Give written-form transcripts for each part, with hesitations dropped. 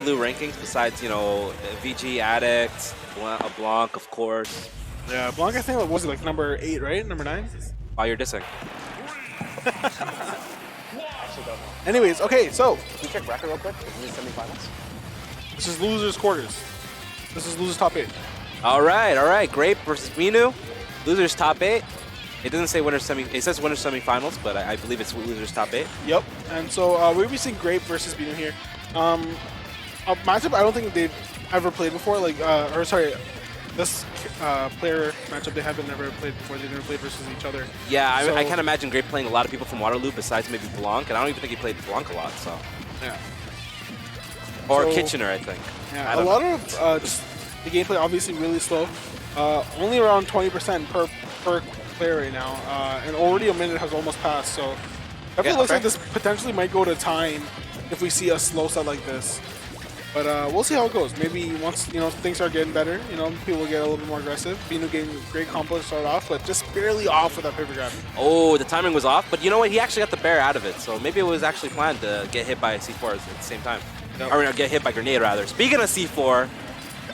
blue rankings besides, you know, VG, Addict, Blanc, of course. Yeah, Blanc, I think, was like number 8, right? Number 9? While you're dissing. Anyways, okay, so Can you check bracket real quick? Is this semifinals? this is losers quarters. This is losers top 8. All right. Grape versus Binoo. Losers top 8. It doesn't say winners semi. It says winners semifinals, but I believe it's losers top 8. Yep. And so we'll be seeing Grape versus Binoo here. A matchup I don't think they've ever played before. Like, or sorry, this player matchup they haven't never played before. They've never played versus each other. Yeah, So- I can't imagine Grape playing a lot of people from Waterloo besides maybe Blanc, and I don't even think he played Blanc a lot. So. Yeah. Or So- Kitchener, I think. Yeah. I A don't lot know. of just the gameplay obviously really slow. Only around 20% per player right now, and already a minute has almost passed. So definitely looks like this potentially might go to time if we see a slow set like this. But we'll see how it goes. Maybe once things start getting better, people will get a little bit more aggressive. Binoo getting great combo to start off, but just barely off with that paper grab. Oh, the timing was off, but you know what? He actually got the bear out of it, so maybe it was actually planned to get hit by a C4 at the same time. Yep. Or get hit by grenade, rather. Speaking of C4...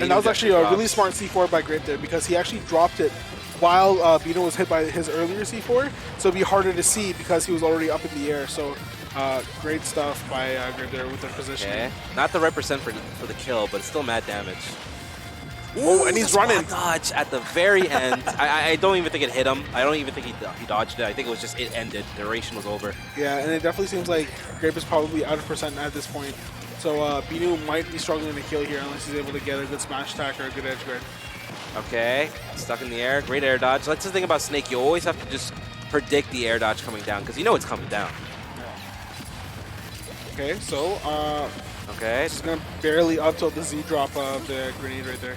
And that was actually a really smart C4 by Grape there, because he actually dropped it while Binoo was hit by his earlier C4, so it'd be harder to see because he was already up in the air. So great stuff by Grape there with their positioning. Okay. Not the right percent for the kill, but it's still mad damage. Oh, and he's running. Dodge at the very end. I don't even think it hit him. I don't even think he dodged it. I think it was just it ended. The duration was over. Yeah, and it definitely seems like Grape is probably out of percent at this point. So Binoo might be struggling to kill here unless he's able to get a good smash attack or a good edge guard. Okay, stuck in the air. Great air dodge. That's the thing about Snake. You always have to just predict the air dodge coming down because you know it's coming down. Okay, so Okay. just gonna barely up till the Z drop of the grenade right there.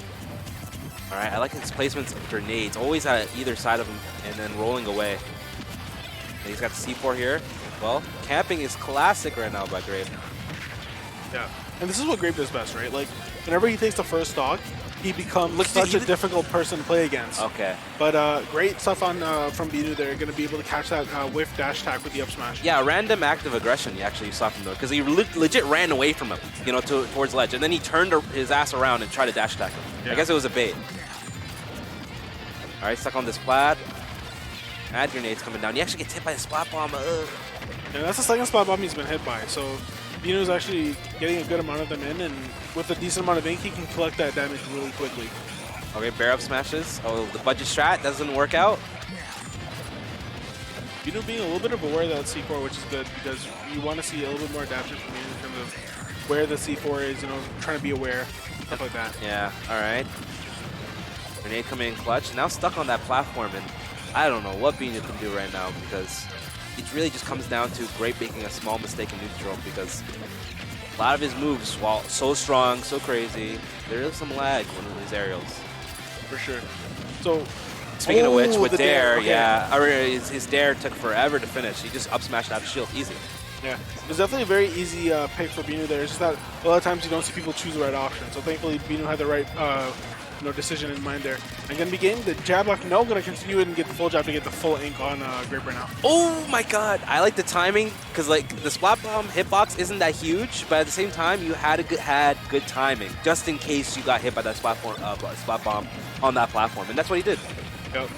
All right, I like his placements of grenades, always at either side of him and then rolling away. And he's got the C4 here. Well, camping is classic right now by Grape. Yeah, and this is what Grape does best, right? Like, whenever he takes the first stock, he becomes such a difficult person to play against. Okay. But great stuff on from Binoo there. Going to be able to catch that whiff dash attack with the up smash. Yeah, random active aggression you saw from though, because he legit ran away from him, towards ledge, and then he turned his ass around and tried to dash attack him. Yeah. I guess it was a bait. All right, stuck on this plat. Mad grenades coming down. You actually get hit by a spot bomb. And that's the second spot bomb he's been hit by. So Binoo's actually getting a good amount of them in, and with a decent amount of ink, he can collect that damage really quickly. Okay, bear up smashes. Oh, the budget strat doesn't work out. Binoo being a little bit of aware of that C4, which is good because you want to see a little bit more adaptation from Binoo in terms of where the C4 is, trying to be aware, stuff like that. Yeah, all right. Grenade coming in clutch. Now stuck on that platform, and I don't know what Binoo can do right now because it really just comes down to Grape making a small mistake in neutral because a lot of his moves, while so strong, so crazy, there is some lag in his aerials. For sure. So, Speaking of which, with the Dare, okay. yeah, his Dare took forever to finish. He just up smashed out of shield easy. Yeah, it's definitely a very easy pick for Binoo there. It's just that a lot of times you don't see people choose the right option. So thankfully, Binoo had the right decision in mind there. And going to be getting the jab lock. No, going to continue it and get the full jab to get the full ink on Grape right now. Oh my god, I like the timing because like the splat bomb hitbox isn't that huge, but at the same time you had good timing just in case you got hit by that splat bomb on that platform, and that's what he did. Yep.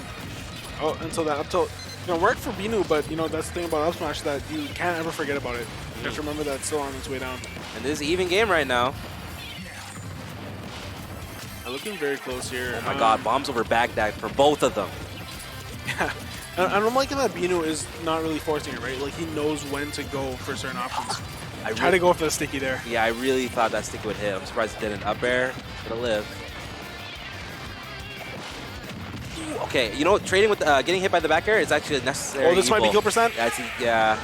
Oh, and so that up tilt, worked for Binoo, but that's the thing about up smash that you can't ever forget about it. Just remember that it's still on its way down. And this is an even game right now. Looking very close here. Oh my god, bombs over Baghdad for both of them. Yeah. And I'm liking that Binoo is not really forcing it, right? Like, he knows when to go for certain options. Try to go for the sticky there. Yeah, I really thought that sticky would hit. I'm surprised it didn't. Up air, it'll live. Ooh, okay, trading with getting hit by the back air is actually a necessary. Oh, this might be kill percent? Yeah.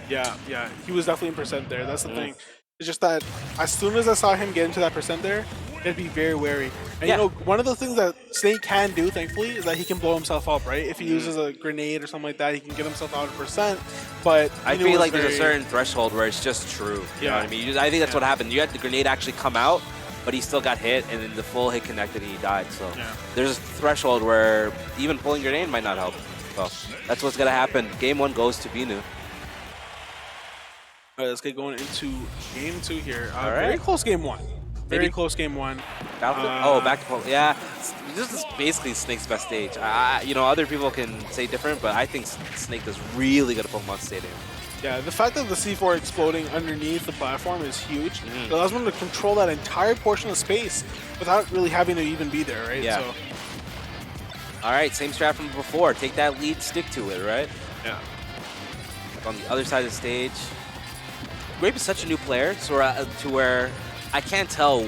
Yeah. He was definitely in percent there. That's the thing. It's just that as soon as I saw him get into that percent there, it'd be very wary. And one of the things that Snake can do, thankfully, is that he can blow himself up, right? If he uses a grenade or something like that, he can get himself out of percent. But I feel like there's a certain threshold where it's just true. You know what I mean? I think that's what happened. You had the grenade actually come out, but he still got hit, and then the full hit connected, and he died. So there's a threshold where even pulling grenade might not help. Well, that's what's gonna happen. Game 1 goes to Binoo. All right, let's get going into game 2 here. All Very right. close game 1. Very Maybe- close game 1. Back to Polo. Yeah, this is basically Snake's best stage. You know, other people can say different, but I think Snake does really good at Pokemon Stadium. Yeah, the fact that the C4 exploding underneath the platform is huge. It allows one to control that entire portion of space without really having to even be there, right? Yeah. So, All right, same strat from before. Take that lead, stick to it, right? yeah. On the other side of the stage, Grape is such a new player, so to where I can't tell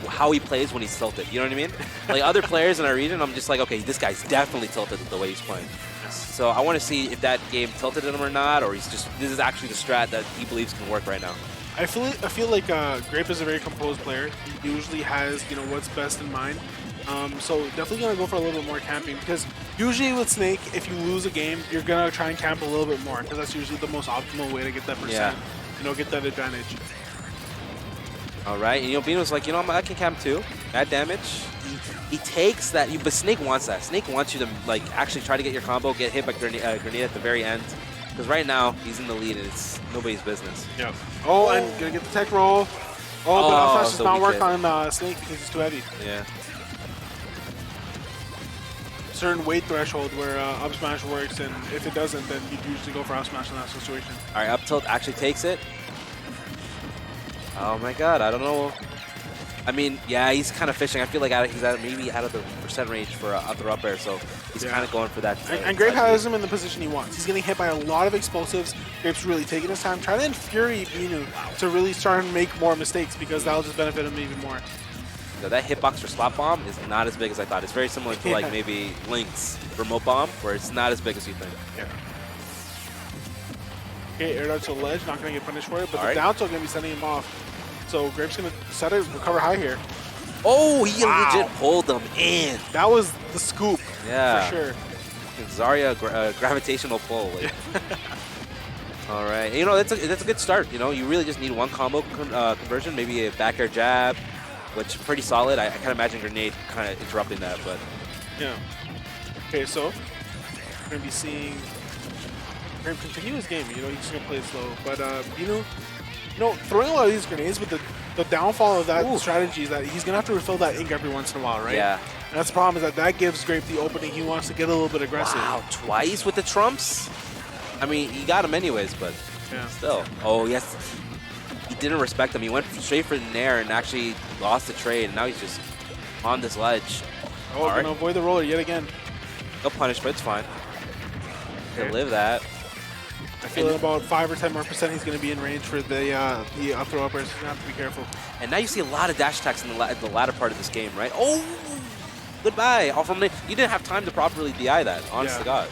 how he plays when he's tilted. You know what I mean? Like other players in our region, I'm just like, okay, this guy's definitely tilted the way he's playing. So I want to see if that game tilted him or not, or this is actually the strat that he believes can work right now. I feel like Grape is a very composed player. He usually has, what's best in mind. So definitely gonna go for a little bit more camping, because usually with Snake, if you lose a game, you're gonna try and camp a little bit more, because that's usually the most optimal way to get that percent, get that advantage. All right, and Binoo's like, I can camp too. Bad damage. He takes that, but Snake wants that. Snake wants you to actually try to get your combo, get hit by grenade at the very end, because right now he's in the lead and it's nobody's business. Yeah. Oh, and gonna get the tech roll. Oh, but up smash does so not weak work hit. on Snake because he's too heavy. Yeah. Certain weight threshold where up smash works, and if it doesn't, then you'd usually go for up smash in that situation. All right, up tilt actually takes it. Oh my god, I don't know. I mean, yeah, he's kind of fishing. I feel like he's maybe out of the percent range for up throw up air, so he's kind of going for that. And Grape has him in the position he wants. He's getting hit by a lot of explosives. Grape's really taking his time, trying to infuriate Binoo to really start and make more mistakes, because that'll just benefit him even more. So that hitbox for slap bomb is not as big as I thought. It's very similar to like maybe Link's remote bomb, where it's not as big as you think. Yeah. Okay, air dodge to the ledge, not going to get punished for it, but All the right. down tilt going to be sending him off. So Grape's going to set it, recover high here. Oh, he legit pulled them in. That was the scoop, Yeah. for sure. Zarya gravitational pull. Like. All right, that's a good start. You really just need one combo conversion, maybe a back air jab, which pretty solid. I can imagine grenade kind of interrupting that, but Yeah. Okay, so we're going to be seeing Grape continue his game. He's just going to play it slow. But Binoo, throwing a lot of these grenades, with the downfall of that strategy is that he's going to have to refill that ink every once in a while, right? Yeah. And that's the problem, is that gives Grape the opening. He wants to get a little bit aggressive. wow, twice with the trumps. I mean, he got him anyways, but Yeah. still. Oh yes, he didn't respect him. He went straight for the nair and actually lost the trade, and now he's just on this ledge. Oh, All going to right. avoid the roller yet again. No punish, but it's fine. Okay. He'll live that. I feel about 5 or 10 more percent he's going to be in range for the up throw uppers. He's going to have to be careful. And now you see a lot of dash attacks in the latter part of this game, right? Oh, goodbye. All from you didn't have time to properly DI that, honest to God.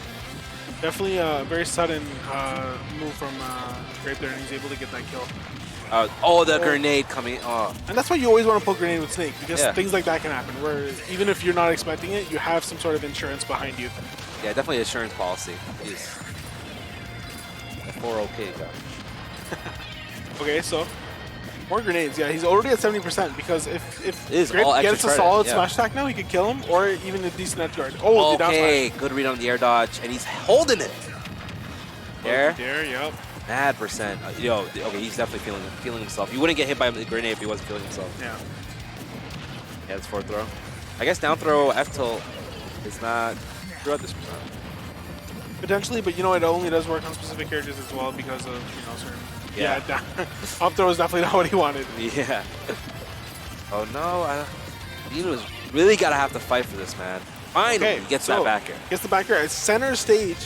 Definitely a very sudden move from Grape there, and he's able to get that kill. The grenade coming. Oh, And that's why you always want to pull grenade with Snake, because Yeah. things like that can happen, where even if you're not expecting it, you have some sort of insurance behind you. yeah, definitely insurance policy. Jeez. The 4OK guy. Okay, so more grenades. Yeah, he's already at 70%, because if is Grape all extra gets a credit, solid yeah. smash attack now, he could kill him, or even a decent edge guard. Oh, the down Okay, smash. good read on the air dodge, and he's holding it. There, There, yep. mad percent. Okay, he's definitely feeling himself. You wouldn't get hit by the grenade if he wasn't feeling himself. Yeah. Yeah, it's forward throw. I guess down throw F tilt is not true at this percent. Potentially, but it only does work on specific characters as well, because of certain. Yeah. down, up throw is definitely not what he wanted. Yeah. Oh no, Binoo's really gotta have to fight for this, man. Finally, he gets that back air. Gets the back air. Center stage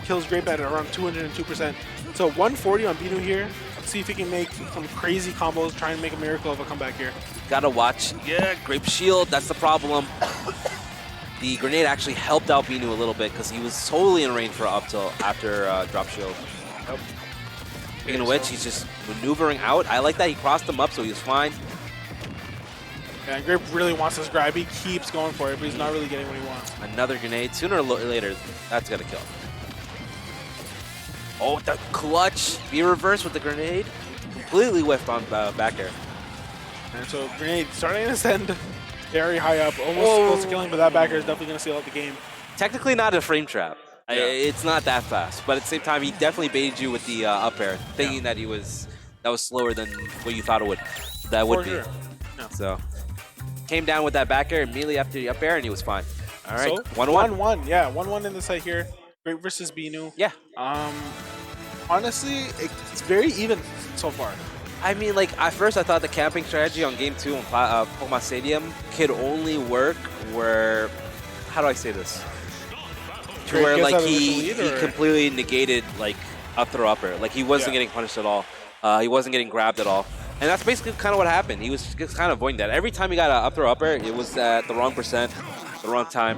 kills Grape at around 202%. So 140 on Binoo here. See if he can make some crazy combos, try and make a miracle of a comeback here. Gotta watch. Yeah, Grape shield. That's the problem. The grenade actually helped out Binoo a little bit because he was totally in range for up tilt after drop shield. Yep. Speaking of which, he's just maneuvering out. I like that he crossed him up, so he was fine. Yeah, and Grape really wants this grab. He keeps going for it, but he's not really getting what he wants. Another grenade. Sooner or later, that's gonna kill. Oh, the clutch. Be reversed with the grenade. Completely whiffed on back air. And so grenade starting to ascend very high up, almost close to killing, but that back air is definitely going to seal out the game. Technically not a frame trap. Yeah. It's not that fast, but at the same time, he definitely baited you with the up air, thinking that that was slower than what you thought it would. That would For be. sure. Yeah. So came down with that back air immediately after the up air, and he was fine. All right, So 1-1. Yeah, 1-1 in the set here. Grape versus Binoo. Yeah. Honestly, it's very even so far. I mean, like, at first I thought the camping strategy on Game 2 on Pokemon Stadium could only work where, how do I say this? To Grape where, gets like, out of he the lead, or- completely negated, like, up throw upper. Like, he wasn't Yeah. getting punished at all. He wasn't getting grabbed at all. And that's basically kind of what happened. He was just kind of avoiding that. Every time he got an up throw upper, it was at the wrong percent, the wrong time.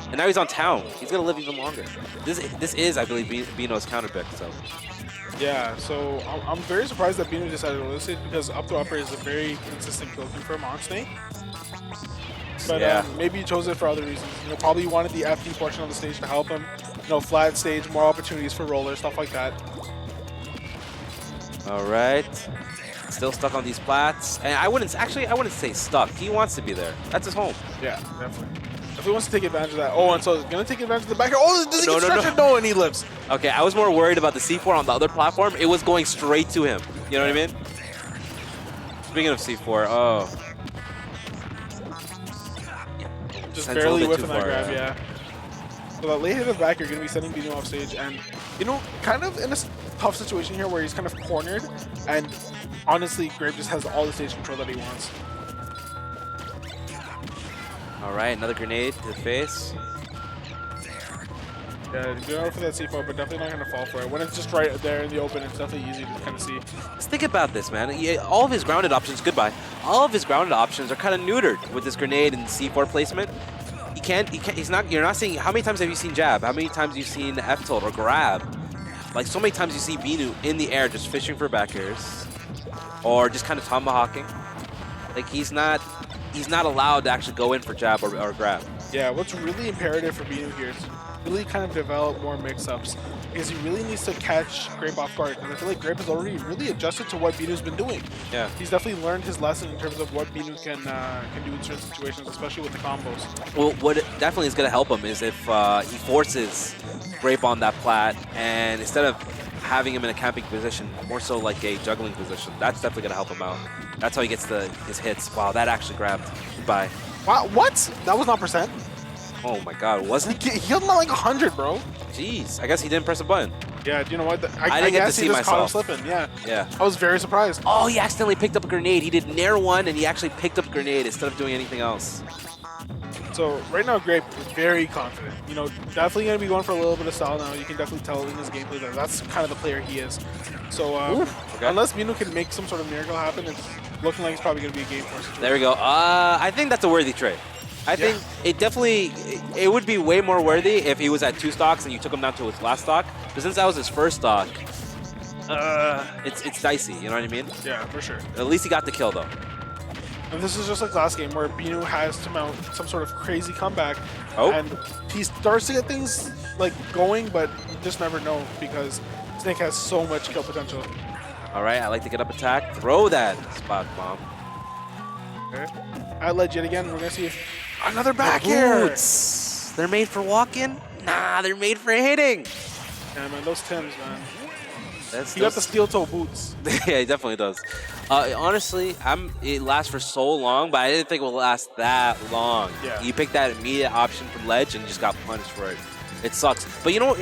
And now he's on town. He's going to live even longer. This is, I believe, Binoo's counter pick, so. Yeah, so I'm very surprised that Binoo decided to list it because up to upper is a very consistent kill confirm on Snake. But Yeah. maybe he chose it for other reasons. You know, probably he wanted the FD portion of the stage to help him. You know, flat stage, more opportunities for rollers, stuff like that. All right. Still stuck on these plats. And I wouldn't say stuck. He wants to be there. That's his home. Yeah, definitely. If he wants to take advantage of that. Oh, and so he's going to take advantage of the back. Oh, does he No, get no, stretched? No, and he lives. Okay, I was more worried about the C4 on the other platform. It was going straight to him. You know what I mean? Speaking of C4, oh. Just Sends a barely little bit whiffing too that far, grab, yeah. yeah. So that late hit of back, you're going to be sending Binoo off stage. And, you know, kind of in a tough situation here where he's kind of cornered. And honestly, Grape just has all the stage control that he wants. All right, another grenade to the face. Yeah, good out for that C4, but definitely not going to fall for it. When it's just right there in the open, it's definitely easy to kind of see. Let's think about this, man. All of his grounded options, goodbye. All of his grounded options are kind of neutered with this grenade and C4 placement. You're not seeing, how many times have you seen jab? How many times have you seen F-tilt or grab? Like, so many times you see Binoo in the air just fishing for back airs. Or just kind of tomahawking. Like, he's not allowed to actually go in for jab or grab. Yeah, what's really imperative for Binoo here is really kind of develop more mix-ups because he really needs to catch Grape off guard. And I feel like Grape has already really adjusted to what Binoo's been doing. Yeah. He's definitely learned his lesson in terms of what Binoo can do in certain situations, especially with the combos. Well, what definitely is going to help him is if he forces Grape on that plat, and instead of having him in a camping position, more so like a juggling position, that's definitely going to help him out. That's how he gets his hits. Wow, that actually grabbed. Goodbye. Wow, what? That was not percent? Oh my god, wasn't He killed him at like 100, bro. Jeez, I guess he didn't press a button. Yeah, do you know what? I didn't get to guess see he just caught him myself. slipping, yeah. Yeah. I was very surprised. Oh, he accidentally picked up a grenade. He did nair one, and he actually picked up a grenade instead of doing anything else. So right now, Grape is very confident. You know, definitely going to be going for a little bit of style now. You can definitely tell in his gameplay that that's kind of the player he is. So okay. unless Binoo can make some sort of miracle happen, it's looking like it's probably going to be a game for situation. There we go. I think that's a worthy trade. I think it definitely, it would be way more worthy if he was at 2 stocks and you took him down to his last stock. But since that was his first stock, it's dicey, you know what I mean? Yeah, for sure. At least he got the kill though. And this is just like last game where Binoo has to mount some sort of crazy comeback. Oh. And he starts to get things like going, but you just never know because Snake has so much kill potential. All right, I like to get up attack. Throw that spot bomb. Okay. At ledge yet again, we're going to see if another back here. Boots. They're made for walking? Nah, they're made for hitting. Yeah, man, those Tims, man. That's He got the steel toe boots. Yeah, he definitely does. Honestly, it lasts for so long, but I didn't think it would last that long. Yeah. You picked that immediate option from ledge and just got punished for it. It sucks. But you know,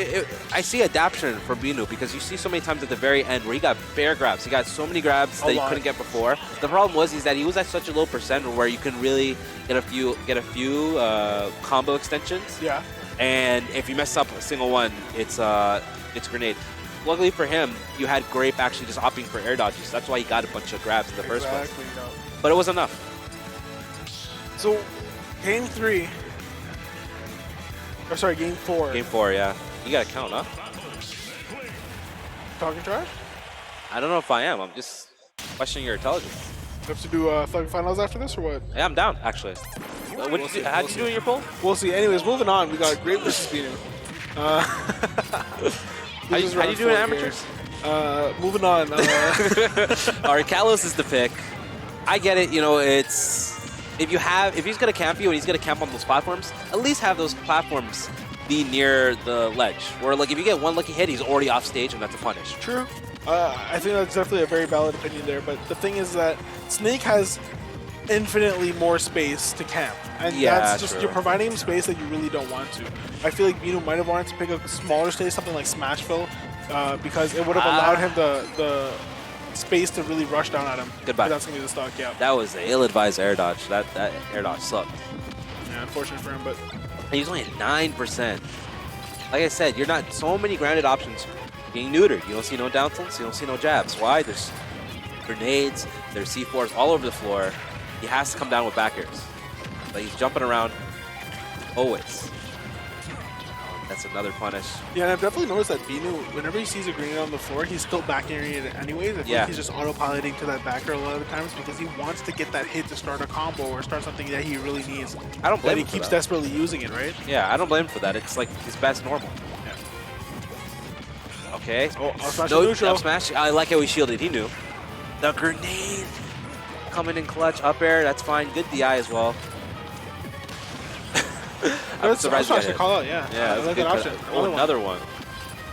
I see adaptation for Binoo because you see so many times at the very end where he got bare grabs. He got so many grabs that he couldn't get before. The problem was that he was at such a low percent where you can really get a few combo extensions. Yeah. And if you mess up a single one, it's grenade. Luckily for him, you had Grape actually just opting for air dodges. That's why he got a bunch of grabs in the first place. No. But it was enough. So, game 3. Or sorry, game 4. Game 4, yeah. You got to count, huh? Talking trash? I don't know if I am. I'm just questioning your intelligence. We have to do thug finals after this or what? Yeah, I'm down, actually. How'd you do in your poll? We'll see. Anyways, moving on. We got Grape versus Binoo. How do you do in amateurs? Moving on. All right, Kalos is the pick. I get it. You know, it's if he's gonna camp you and he's gonna camp on those platforms, at least have those platforms be near the ledge. Where like if you get one lucky hit, he's already off stage, and that's a punish. True. I think that's definitely a very valid opinion there. But the thing is that Snake has infinitely more space to camp, and Yeah, that's just true. you're providing him space that you really don't want to. I feel like Binoo might have wanted to pick up a smaller stage, something like Smashville, because it would have allowed him the space to really rush down at him. Goodbye. But that's gonna be the stock, yeah. That was an ill-advised air dodge. That air dodge sucked. Yeah, unfortunate for him, but And he's only at 9%. Like I said, you're not so many grounded options being neutered. You don't see no down tilts, you don't see no jabs. Why? There's grenades, there's C4s all over the floor. He has to come down with back airs. But he's jumping around always. That's another punish. yeah, and I've definitely noticed that Binoo, whenever he sees a grenade on the floor, he's still back airing it anyways. I think Yeah. he's just autopiloting to that back air a lot of the times because he wants to get that hit to start a combo or start something that he really needs. I don't blame But he him for keeps that. desperately using it, right? Yeah, I don't blame him for that. It's like his best normal. Yeah. Okay. Oh, I'll smash No, the neutral. up smash. I like how he shielded. He knew. The grenade coming in clutch. Up air. That's fine. Good DI as well. I'm That's surprised you actually got call out, yeah. hit. Yeah, I that's a like good that cut. option. Oh, another one.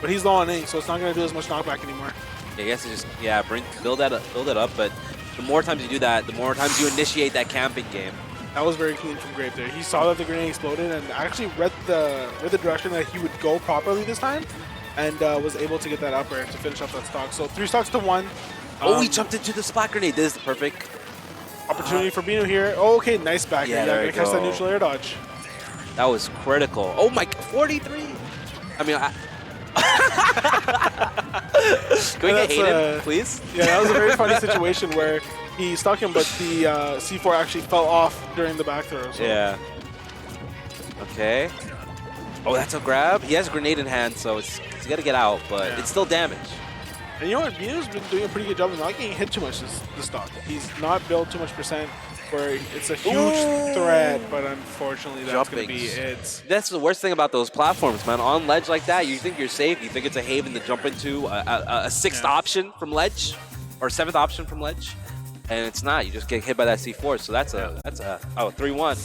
But he's low on ink, so it's not going to do as much knockback anymore. I guess it's just build that up. But the more times you do that, the more times you initiate that camping game. That was very clean from Grape there. He saw that the grenade exploded and actually read the direction that he would go properly this time, and was able to get that up air to finish up that stock. So 3 stocks to 1. Oh, he jumped into the splat grenade. This is the perfect Opportunity for Binoo here. Oh, okay, nice back Yeah, air. there Gonna you catch that go. neutral air dodge. That was critical. Oh my, 43. I mean, can we get That's, Hayden, please? Yeah, that was a very funny situation where he stuck him, but the C4 actually fell off during the back throw. So. Yeah. Okay. Oh, that's a grab. He has a grenade in hand, so he's got to get out, but Yeah. it's still damage. And you know what? Binoo's been doing a pretty good job of not getting hit too much this stock. He's not built too much percent where it's a huge Ooh. threat, but unfortunately that's going to be Jumpings. it. That's the worst thing about those platforms, man. On ledge like that, you think you're safe. You think it's a haven to jump into, a sixth Yeah. option from ledge, or seventh option from ledge, and it's not. You just get hit by that C4. So that's a 3-1.